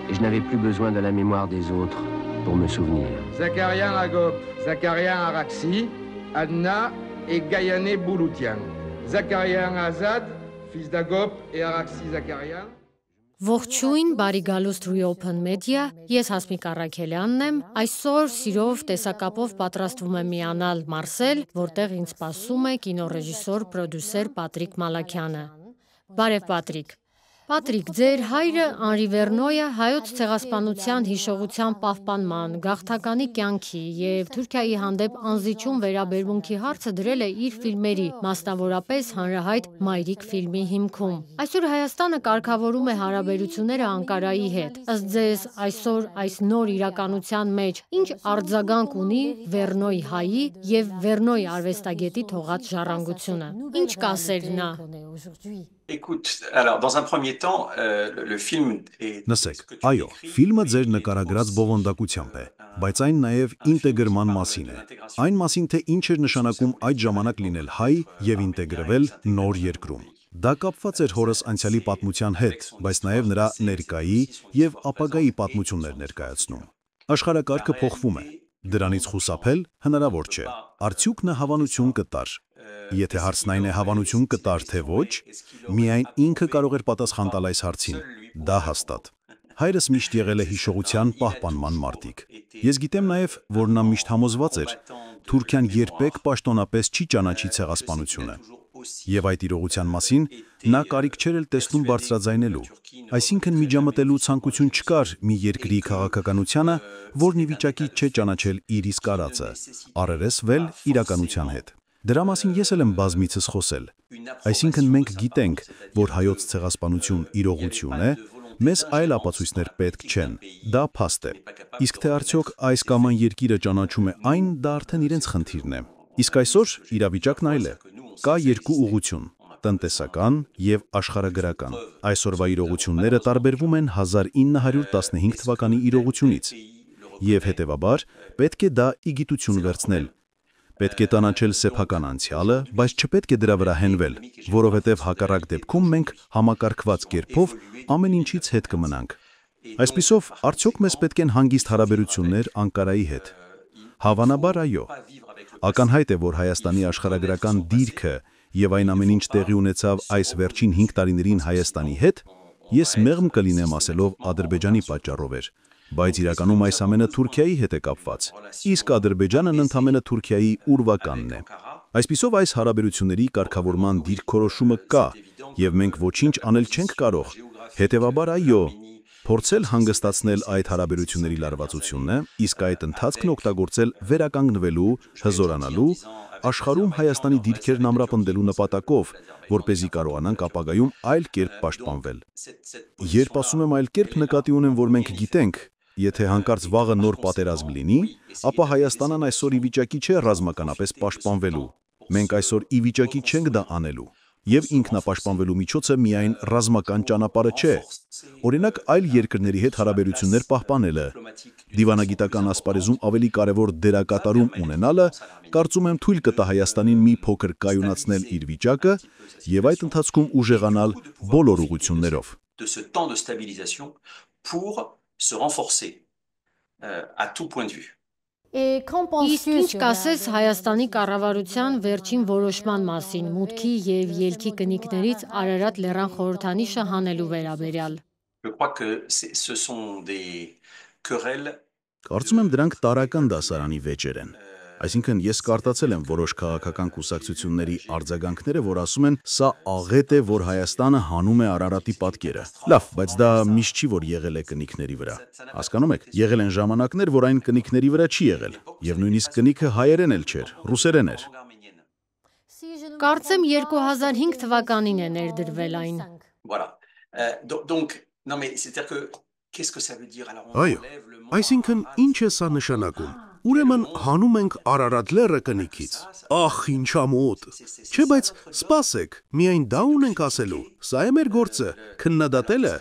Et je n'avais plus besoin de la mémoire des autres pour me souvenir. Zakarian Agop, Zakarian Araxi, Adna et Gayane Bouloutian. Zakarian Azad, fils d'Agop et Araxi Zakarian. Ողջույն, բարի գալուստ Reopen Media, ես Հասմիկ Առաքելյանն եմ, այսօր սիրով տեսակապով պատրաստվում եմ միանալ Մարսել, որտեղ ինձ սպասում է կինոռեժիսոր, պրոդյուսեր Պատրիկ Մալաքյանը։ Բարև Պատրիկ։ Պատրիկ, ձեր հայրը Անրի Վերնոյը հայոց ցեղասպանության հիշողության պահպանման, գաղթականի կյանքի եւ Թուրքիայի հանդեպ անզիջում վերաբերմունքի հարցը դրել է իր ֆիլմերի, մասնավորապես հանրահայտ Մայրիկ ֆիլմի հիմքում։ Այսօր Հայաստանը կարգավորում է հարաբերությունները Անկարայի հետ։ Ըստ ձեզ, այսօր այս նոր իրականության մեջ ինչ արձագանք ունի Վերնոյի հայի եւ Վերնոյի արվեստագետի թողած ժառանգությունը։ Ինչ կասեր նա։ Écoute, alors dans un premier temps, le film est Նսեք, այո, ֆիլմը ձեր նկարագրած բովանդակությամբ է, բայց այն նաև ինտեգրման մասին է։ Այն մասին, թե ինչ էր նշանակում այդ ժամանակ լինել հայ եւ ինտեգրվել նոր երկրում։ Դա կապված էր հորս անցյալի պատմության հետ, բայց նաև նրա ներկայի եւ ապագայի պատմություններ ներկայացնում։ Աշխարհակարգը փոխվում է։ Դրանից խուսափել հնարավոր չէ։ Արդյոք նա հավանություն կտար։ Եթե հարցն այն է հավանություն կտար թե ոչ, միայն ինքը կարող էր պատասխան տալ այս հարցին, դա հաստատ։ Հայրս միշտ եղել է հիշողության պահպանման մարտիկ։ Ես գիտեմ նաև, որ նա միշտ համոզված էր, Թուրքիան երբեք պաշտոնապես չի ճանաչի ցեղասպանությունը։ Եվ այդ իրողության մասին նա կարիք չէր էլ տեսնում բարձրաձայնելու։ Այսինքն միջամտելու ցանկություն չկար մի երկրի քաղաքականությանը, որն ի վիճակի չէ ճանաչել իր իսկ արածը, առերես վել իրականության հետ։ Դրա մասին ես էլ եմ բազմիցս խոսել։ Այսինքն մենք գիտենք, որ հայոց ցեղասպանություն իրողություն է, մեզ այլ ապացույցներ պետք չեն։ Դա փաստ է։ Իսկ թե արդյոք այս կամ այն երկիրը ճանաչում է այն, դա արդեն իրենց խնդիրն է։ Իսկ այսօր իրավիճակն այլ է։ Կա երկու ուղղություն՝ տնտեսական եւ աշխարհագրական։ Այսօրվա իրողությունները տարբերվում են 1915 թվականի իրողությունից։ Եվ հետեւաբար պետք է դա ի գիտություն վերցնել։ Պետք է տանաչել սեփական անցյալը, բայց չպետք է դրա վրա հենվել, որովհետև հակառակ դեպքում մենք համակարգված կերպով ամեն ինչից հետ կմնանք։ Այսպիսով, արդյոք մեզ պետք են հանգիստ հարաբերություններ Անկարայի հետ։ Հավանաբար այո։ Ակնհայտ է, որ Հայաստանի աշխարհագրական դիրքը եւ այն ամեն ինչ տեղի ունեցավ այս վերջին 5 տարիներին Հայաստանի հետ, ես մեղմ կլինեմ ասելով Ադրբեջանի պատճառով էր, բայց իրականում այս ամենը Թուրքիայի հետ է կապված, իսկ Ադրբեջանն ընդամենը Թուրքիայի ուրվականն է։ Այսպիսով այս հարաբերությունների կարգավորման դիրքորոշումը կա, եւ մենք ոչինչ անել չենք կարող, հետեւաբար այո, փորձել հանգստացնել այդ հարաբերությունների լարվածությունը, իսկ այդ ընթացքն օգտագործել վերականգնվելու, հզորանալու, աշխարհում Հայաստանի դիրքերն ամրապնդելու նպատակով, որպեսզի կարողանանք ապագայում այլ կերպ պաշտպանվել։ Երբ ասում եմ այլ կերպ, նկատի ունեմ, որ մենք գիտենք, եթե հանկարծ վաղը նոր պատերազմ լինի, ապա Հայաստանն այսօր ի վիճակի չէ ռազմականապես պաշտպանվելու։ Մենք այսօր ի վիճակի չենք դա անելու։ Եվ ինքնապաշտպանվելու միջոցը միայն ռազմական ճանապարհը չէ։ Օրինակ, այլ երկրների հետ հարաբերություններ պահպանելը, դիվանագիտական ասպարեզում ավելի կարևոր դերակատարում ունենալը, կարծում եմ թույլ կտա Հայաստանին մի փոքր կայունացնել իր վիճակը եւ այդ ընթացքում ուժեղանալ բոլոր ուղղություններով։ Իսկ ինչ կասես Հայաստանի կառավարության վերջին որոշման մասին մուտքի եւ ելքի կնիկներից Արարատ լեռան խորհրդանիշը հանելու վերաբերյալ։ Կարծում եմ դրանք տարական դասարանի վեճեր են։ Այսինքն ես կարտացել եմ որոշ քաղաքական կուսակցությունների արձագանքները, որ ասում են, սա աղետ է, որ Հայաստանը հանում է Արարատի պատկերը։ Լավ, բայց դա միշտ չի, որ եղել է կնիկների վրա։ Հասկանում եք, եղել են ժամանակներ, որ այն կնիկների վրա չի եղել, եւ նույնիսկ կնիկը հայերեն էլ չէր, ռուսերեն էր։ Կարծեմ 2005 թվականին է ներդրվել այն։ Այո, այսինքն ինչ է սա նշանակում։ Ուրեմն հանում ենք Արարատ լեռը կնիկից։ Ախ, ինչ ամոթ։ Չէ, բայց սպասեք, միայն դա ունենք ասելու։ Սա է մեր գործը, քննադատելը։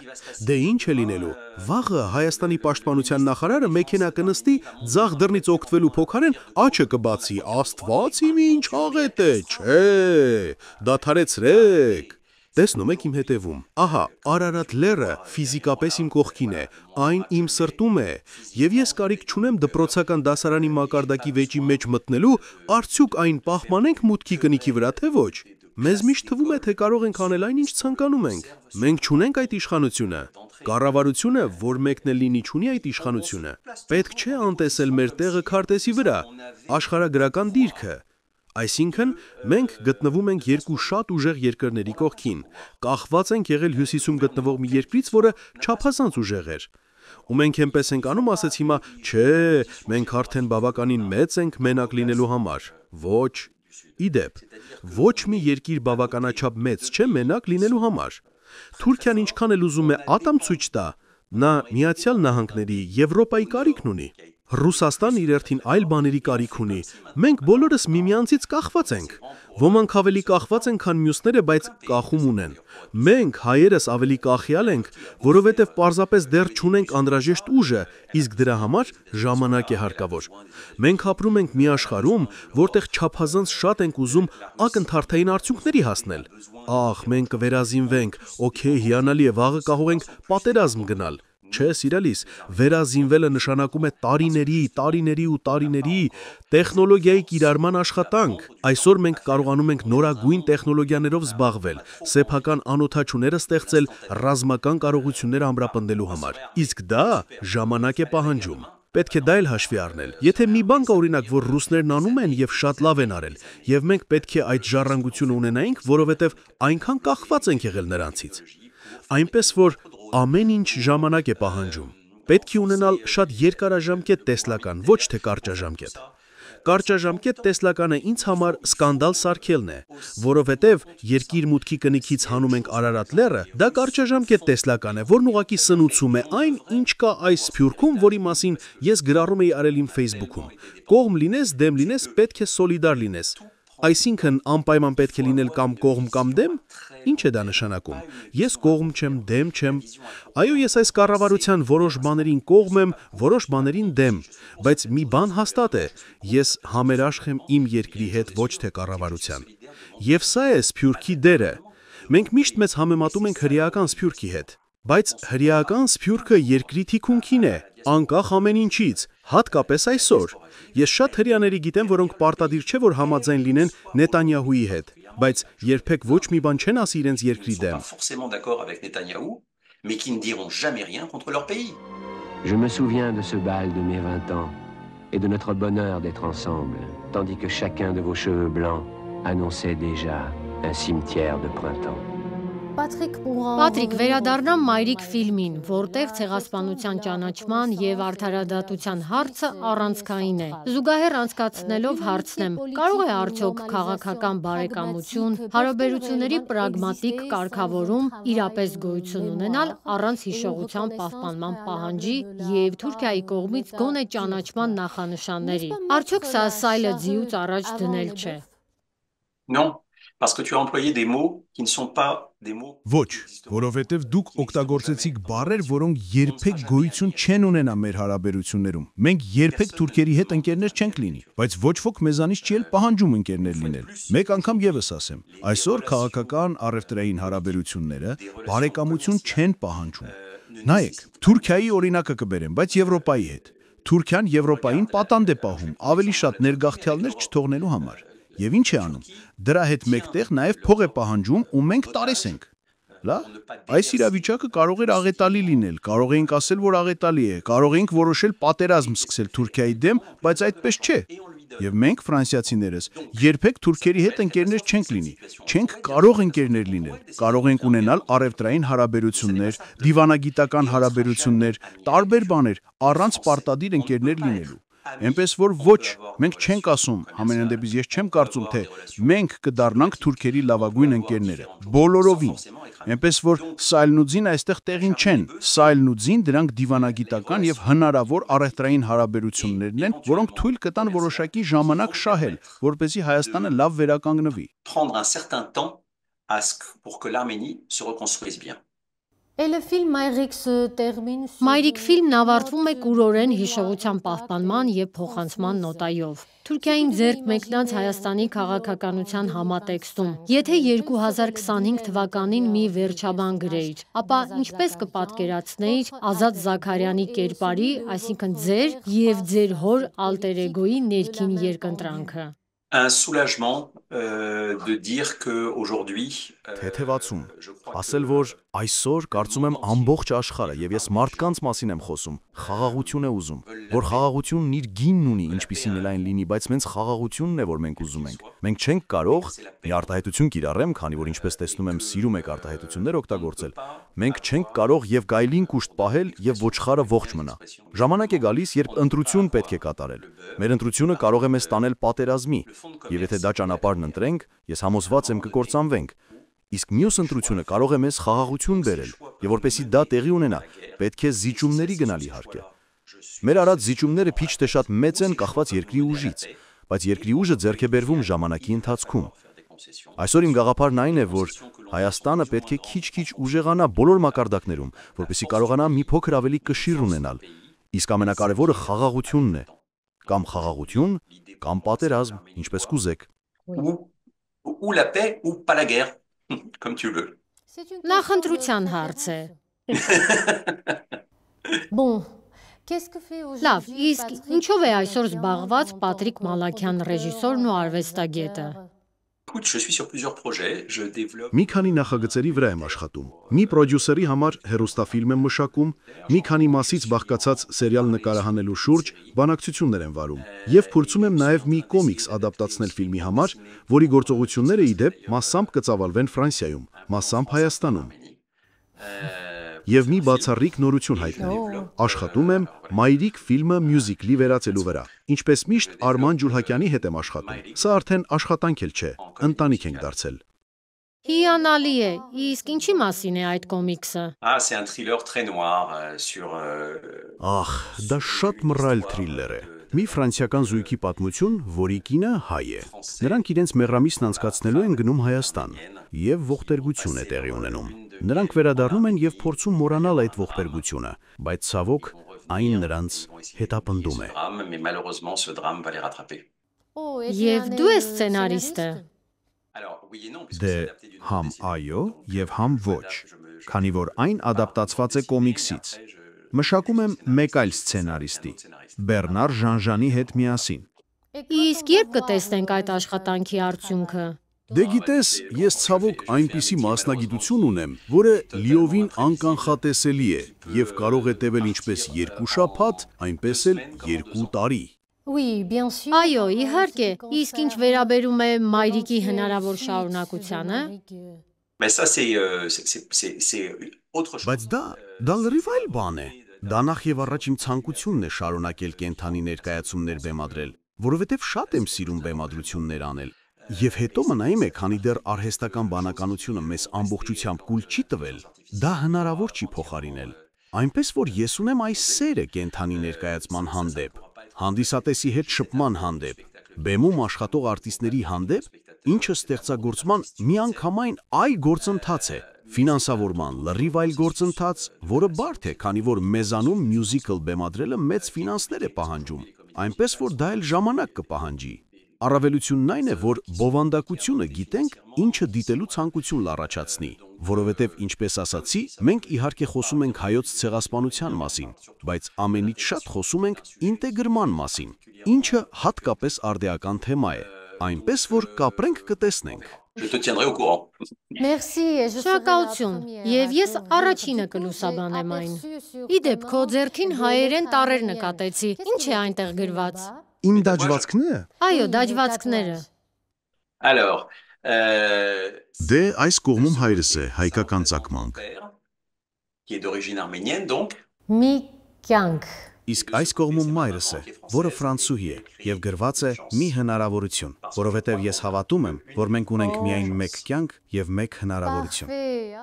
Դե ինչ է լինելու։ Վաղը Հայաստանի պաշտպանության նախարարը մեքենա կնստի, ձախ դռնից օգտվելու փոխարեն աչը կբացի։ Աստված իմ ինչ աղետ է, չէ։ Դադարեցրեք։ Տեսնում եք իմ հետևում։ Ահա, Արարատ լեռը ֆիզիկապես իմ կողքին է, այն իմ սրտում է, եւ ես կարիք չունեմ դպրոցական դասարանի մակարդակի վեճի մեջ մտնելու, արդյոք այն պահպանենք մուտքի կնիքի վրա, թե ոչ։ Մեզ միշտ թվում է, թե կարող ենք անել այն, ինչ ցանկանում ենք։ Մենք չունենք այդ իշխանությունը։ Կառավարությունը, որ մեկն էլ լինի, չունի այդ իշխանությունը։ Պետք չէ անտեսել մեր տեղը քարտեզի վրա, աշխարհագրական դիրքը։ Այսինքն, մենք գտնվում ենք երկու շատ ուժեղ երկրների կողքին, կախված ենք եղել հյուսիսում գտնվող մի երկրից, որը չափազանց ուժեղ էր։ Ու մենք այնպես ենք անում, ասեց հիմա, չէ, մենք արդեն բավականին մեծ ենք մենակ լինելու համար։ Ոչ։ Իդեպ, ոչ մի երկիր բավականաչափ մեծ չէ մենակ լինելու համար։ Թուրքիան ինչքան էլ ուզում է ատամ ցույց տա, նա Միացյալ Նահանգների, Եվրոպայի կարիքն ունի։ Ռուսաստանն իր երթին այլ բաների կարիք ունի։ Մենք բոլորս միմյանցից կախված ենք։ Ոմանք ավելի կախված են, քան մյուսները, բայց կախում ունեն։ Մենք հայերս ավելի կախյալ ենք, որովհետև պարզապես դեռ չունենք անհրաժեշտ ուժը, իսկ դրա համար ժամանակ է հարկավոր։ Մենք ապրում ենք մի աշխարհում, որտեղ չափազանց շատ ենք ուզում ակնթարթային արդյունքների հասնել։ Ահ, մենք կվերազինվենք, օքեյ, հիանալի է, վաղը կարող ենք պատերազմ գնալ։ Չէ, սիրալիս, վերազինվելը նշանակում է տարիների ու տարիների տեխնոլոգիայի կիրառման աշխատանք։ Այսօր մենք կարողանում ենք նորագույն տեխնոլոգիաներով զբաղվել, սեփական անօդաչուները ստեղծել ռազմական կարողություններ ամրապնդելու համար։ Իսկ դա ժամանակ է պահանջում։ Պետք է դա էլ հաշվի առնել։ Եթե մի բան կա, օրինակ, որ ռուսներն անում են եւ շատ լավ են արել, եւ մենք պետք է այդ ժառանգությունը ունենայինք, որովհետեւ այնքան կախված ենք եղել նրանցից։ Այնպես որ ամեն ինչ ժամանակ է պահանջում։ Պետք է ունենալ շատ երկարաժամկետ տեսլական, ոչ թե կարճաժամկետ։ Կարճաժամկետ տեսլականը ինձ համար սկանդալ սարքելն է, որովհետև երկիր մուտքի կնիքից հանում ենք Արարատ լեռը, դա կարճաժամկետ տեսլական է, որն ուղղակի սնուցում է այն, ինչ կա այս սփյուռքում, որի մասին ես գրառում էի արել իմ Facebook-ում։ Կողմ լինես, դեմ լինես, պետք է սոլիդար լինես։ Այսինքն անպայման պետք է լինել կամ կողմ կամ դեմ։ Ինչ է դա նշանակում։ Ես կողմ չեմ, դեմ չեմ։ Այո, ես այս կառավարության որոշ բաներին կողմ եմ, որոշ բաներին դեմ, բայց մի բան հաստատ է, ես համերաշխ եմ իմ երկրի հետ, ոչ թե կառավարության։ Եվ սա է սփյուռքի դերը։ Մենք միշտ մեզ համեմատում ենք հրեական սփյուռքի հետ, բայց հրեական սփյուռքը երկրի թիկունքին է, անկախ ամեն ինչից, հատկապես այսօր։ Ես շատ հրեաների գիտեմ, որոնք պարտադիր չէ, որ համաձայն լինեն Նետանյահուի հետ, բայց երբեք ոչ մի բան չեն ասի իրենց երկրի դեմ։ Je me souviens de ce bal de mes 20 ans et de notre bonheur d'être ensemble, tandis que chacun de vos cheveux blancs annonçait déjà un cimetière de printemps. Պատրիկ, վերադառնամ Մայրիկ ֆիլմին, որտեղ ցեղասպանության ճանաչման եւ արդարադատության հարցը առանցքային է։ Զուգահեռ անցկացնելով հարցնեմ, կարող է արդյոք քաղաքական բարեկամություն, հարաբերությունների պրագմատիկ կարգավորում իրապես գոյություն ունենալ առանց հիշողության պահպանման պահանջի եւ Թուրքիայի կողմից գոնե ճանաչման նախանշանների։ Արդյոք սա սայլը ձիուց առաջ դնել չէ։ Non. Parce que tu as employé des mots qui ne sont pas des mots. Ոչ, որովհետև դուք օգտագործեցիք բառեր, որոնք երբեք գոյություն չեն ունենա մեր հարաբերություններում։ Մենք երբեք թուրքերի հետ ընկերներ չենք լինի, բայց ոչ ոք մեզանից չի էլ պահանջում ընկերներ լինել։ Մեկ անգամ եւս ասեմ, այսօր քաղաքական առևտրային հարաբերությունները բարեկամություն չեն պահանջում։ Նայեք, Թուրքիայի օրինակը կբերեմ, բայց Եվրոպայի հետ։ Թուրքիան Եվրոպային պատանդ է պահում, ավելի շատ ներգաղթյալներ չթողնելու համար։ Եվ ինչ է անում։ Դրա հետ մեկտեղ նաև փող է պահանջում ու մենք տարես ենք։ Լավ, այս իրավիճակը կարող էր աղետալի լինել, կարող էինք ասել, որ աղետալի է, կարող էինք որոշել պատերազմ սկսել Թուրքիայի դեմ, բայց այդպես չէ։ Եվ մենք ֆրանսիացիներս երբեք թուրքերի հետ ընկերներ չենք լինի, չենք կարող ընկերներ լինել, կարող ենք ունենալ առևտրային հարաբերություններ, դիվանագիտական հարաբերություններ, տարբեր բաներ, առանց պարտադիր ընկերներ լինելու։ Այնպես որ ոչ, մենք չենք ասում, համենայն դեպս ես չեմ կարծում, թե մենք կդառնանք թուրքերի լավագույն ընկերները, բոլորովին։ Այնպես որ Սայլն ու Ձին այստեղ տեղին չեն, Սայլն ու Ձին դրանք դիվանագիտական եւ հնարավոր առևտրային հարաբերություններն են, որոնք թույլ կտան որոշակի ժամանակ շահել, որպեսզի Հայաստանը լավ վերականգնվի։ Prendre un certain temps pour que l'Arménie se reconstruise bien. Մայրիկ ֆիլմն ավարտվում է կուրորեն հիշողության պահպանման և փոխանցման նոտայով։ Թուրքիային ձեռք մեկնած Հայաստանի քաղաքականության համատեքստում, եթե 2025 թվականին մի վերջաբան գրեիր, ապա ինչպես կպատկերացնեիր Ազատ Զաքարյանի կերպարի, այսինքն ձեր և ձեր հոր ալտեր էգոյի ներքին երկընտրանքը։ Un soulagement de dire que aujourd'hui Թեթևացում, ասել որ այսօր կարծում եմ ամբողջ աշխարհը եւ ես մարդկանց մասին եմ խոսում, խաղաղություն է ուզում, որ խաղաղությունն իր գինն ունի, ինչպիսին էլ այն լինի, բայց մենք խաղաղությունն է, որ մենք ուզում ենք։ Մենք չենք կարող մի արտահայտություն կիրառեմ, քանի որ ինչպես տեսնում եմ, սիրում եք արտահայտություններ օգտագործել։ Մենք չենք կարող եւ գայլին կուշտ պահել եւ ոչխարը ողջ մնա։ Ժամանակ է գալիս, երբ ընտրություն պետք է կատարել։ Մեր ընտրությունը կարող է մեզ տանել պատերազմի, եւ եթե դա ճանապարհն ընտրենք, ես համոզված եմ կկործանվենք։ Իսկ մյուս ընտրությունը կարող է մեզ խաղաղություն բերել, եւ որպեսզի դա տեղի ունենա, պետք է զիջումների գնալ իհարկե։ Մեր արած զիջումները քիչ թե շատ մեծ են կախված երկրի ուժից, բայց երկրի ուժը ձեռք է բերվում ժամանակի ընթացքում։ Այսօր իմ գաղափարն այն է, որ Հայաստանը պետք է քիչ-քիչ ուժեղանա բոլոր մակարդակներում, որպեսզի կարողանա մի փոքր ավելի կշիռ ունենալ։ Իսկ ամենակարևորը խաղաղությունն է, կամ խաղաղություն, կամ պատերազմ, ինչպես կուզեք։ ou la paix ou pas la guerre, comme tu veux. Նախընտրության հարց է։ Լավ, իսկ ինչով է այսօր զբաղված Պատրիկ Մալաքյան ռեժիսորն ու արվեստագետը։ Écoute, je suis sur plusieurs projets, je développe Մի քանի նախագծերի վրա եմ աշխատում։ Մի պրոդյուսերի համար հեռուստաֆիլմ եմ մշակում, մի քանի մասից բաղկացած սերիալ նկարահանելու շուրջ բանակցություններ եմ վարում։ Եվ փորձում եմ նաև մի կոմիքս ադապտացնել ֆիլմի համար, որի գործողությունները ի դեպ մասամբ կծավալվեն Ֆրանսիայում, մասամբ Հայաստանում։ Եվ մի բացառիկ նորություն հայտնել։ Աշխատում եմ Մայրիկ ֆիլմը մյուզիկլի վերածելու վրա։ Ինչպես միշտ Արման Ջուլհակյանի հետ եմ աշխատում։ Սա արդեն աշխատանք էլ չէ, ընտանիք ենք դարձել։ Հիանալի է, իսկ ինչի մասին է այդ կոմիքսը։ Ah, c'est un thriller très noir sur Ահ, դա շատ մռայլ թրիլլեր է։ Մի ֆրանսիական զույգի պատմություն, որի կինը հայ է։ Նրանք իրենց մեղրամիսն անցկացնելու են գնում Հայաստան, եւ ողբերգություն է տեղի ունենում։ Նրանք վերադառնում են եւ փորձում մոռանալ այդ ողբերգությունը, բայց ցավոք այն նրանց հետապնդում է։ mais malheureusement ce drame va les rattraper. Եվ դու ես սցենարիստը։ Alors, oui et non, puisque Դե c'est adapté d'une համ bande dessinée. այո եւ համ ոչ, քանի որ այն ադապտացված է կոմիքսից։ Մշակում եմ մեկ այլ սցենարիստի, Բեռնար Ժանժանի հետ միասին։ Իսկ երբ կտեսնենք այդ աշխատանքի արդյունքը։ Դե գիտես, ես ցավոք այնպիսի մասնագիտություն ունեմ, որը լիովին անկանխատեսելի է եւ կարող է տևել ինչպես 2 շաբաթ, այնպես էլ 2 տարի։ Այո, իհարկե, իսկ ինչ վերաբերում է Մայրիկի հնարավոր շարունակությանը։ Mais ça c'est autre chose. Բայց դա լրիվ այլ բան է։ Դա նախ եւ առաջ իմ ցանկությունն է շարունակել կենթանի ներկայացումներ բեմադրել, որովհետեւ շատ եմ սիրում բեմադրություններ անել։ Եվ հետո մնայում է, քանի դեռ արհեստական բանականությունը մեզ ամբողջությամբ կուլ չի տվել, դա հնարավոր չի փոխարինել։ Այնպես որ ես ունեմ այս սերը կենթանի ներկայացման հանդեպ, հանդիսատեսի հետ շփման հանդեպ, բեմում աշխատող արտիստների հանդեպ, ինչը ստեղծագործման միանգամայն այլ գործընթաց է, ֆինանսավորման լրիվ այլ գործընթաց, որը բարդ է, քանի որ մեզանում մյուզիկլ բեմադրելը մեծ ֆինանսներ է պահանջում, այնպես որ դա էլ ժամանակ կպահանջի։ Առավելությունն այն է, որ բովանդակությունը գիտենք, ինչը դիտելու ցանկություն լառաջացնի, որովհետև ինչպես ասացի, մենք իհարկե խոսում ենք հայոց ցեղասպանության մասին, բայց ամենից շատ խոսում ենք ինտեգրման մասին, ինչը հատկապես արդիական թեմա է, այնպես որ կապրենք կտեսնենք։ Je te tiendrai au courant. Շնորհակալություն, եւ ես առաջինը կլուսաբանեմ այն։ Իդեպ քո ձեռքին հայերեն տառեր նկատեցի։ Ինչ է այնտեղ գրված։ Իմ դաջվածքները։ Այո, դաջվածքները։ Alors, Դե այս կողմում հայրս է, հայկական ծագմանք։ qui est d'origine arménienne donc. Մի կյանք։ Իսկ այս կողմում մայրս է, որը ֆրանսուհի է, եւ գրված է մի հնարավորություն, որովհետեւ ես հավատում եմ, որ մենք ունենք միայն մեկ կյանք եւ մեկ հնարավորություն։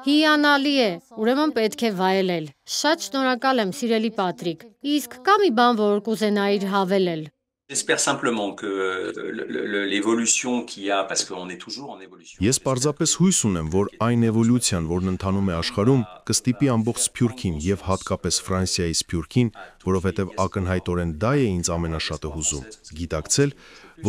Հիանալի է, ուրեմն պետք է վայելել։ Շատ շնորհակալ եմ, սիրելի Պատրիկ։ Իսկ կա մի բան, որ կուզենայիր հավելել։ J'espère simplement que l'évolution qu'il y a, parce qu'on est toujours en évolution. Ես պարզապես հույս ունեմ, որ այն էվոլյուցիան, որն ընթանում է աշխարհում, կստիպի ամբողջ Սփյուռքին եւ հատկապես Ֆրանսիայի Սփյուռքին, որովհետեւ ակնհայտորեն դա է ինձ ամենաշատը հուզում, գիտակցել,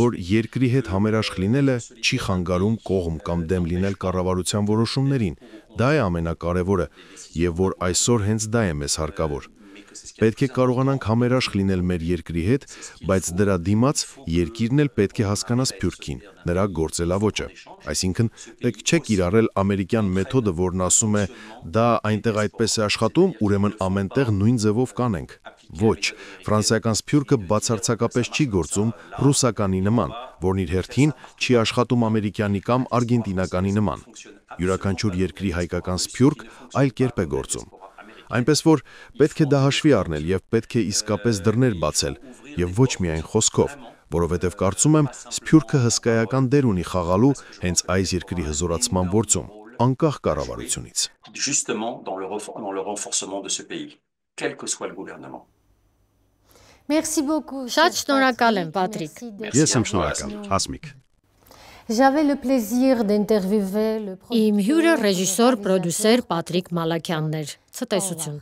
որ երկրի հետ համերաշխ լինելը չի խանգարում կողմ կամ դեմ լինել կառավարության որոշումներին։ Դա է ամենակարևորը եւ որ այսօր հենց դա է մեզ հարկավոր։ Պետք է կարողանանք համերաշխ լինել մեր երկրի հետ, բայց դրա դիմաց երկիրն էլ պետք է հասկանա Սփյուռքին, նրա գործելավոճը։ Այսինքն, պետք չէ կիրառել ամերիկյան մեթոդը, որն ասում է՝ դա այնտեղ այդպես է աշխատում, ուրեմն ամենտեղ նույն ձևով կանենք։ Ոչ, ֆրանսիական Սփյուռքը բացարձակապես չի գործում ռուսականի նման, որն իր հերթին չի աշխատում ամերիկյանի կամ արգենտինականի նման։ Յուրաքանչյուր երկրի հայկական Սփյուռք այլ կերպ է գործում։ Այնպես որ պետք է դա հաշվի առնել եւ պետք է իսկապես դռներ բացել եւ ոչ միայն խոսքով, որովհետեւ կարծում եմ Սփյուռքը հսկայական դեր ունի խաղալու հենց այս երկրի հզորացման գործում, անկախ կառավարությունից։ Justement dans le renforcement de ce pays, quel que soit le gouvernement. Merci beaucoup. Շատ շնորհակալ եմ, Պատրիկ։ Ես եմ շնորհակալ, Հասմիկ։ J'avais le plaisir d'interviewer le Իմ հյուրը ռեժիսոր, պրոդյուսեր Պատրիկ Մալաքյանն էր։ Ցտեսություն։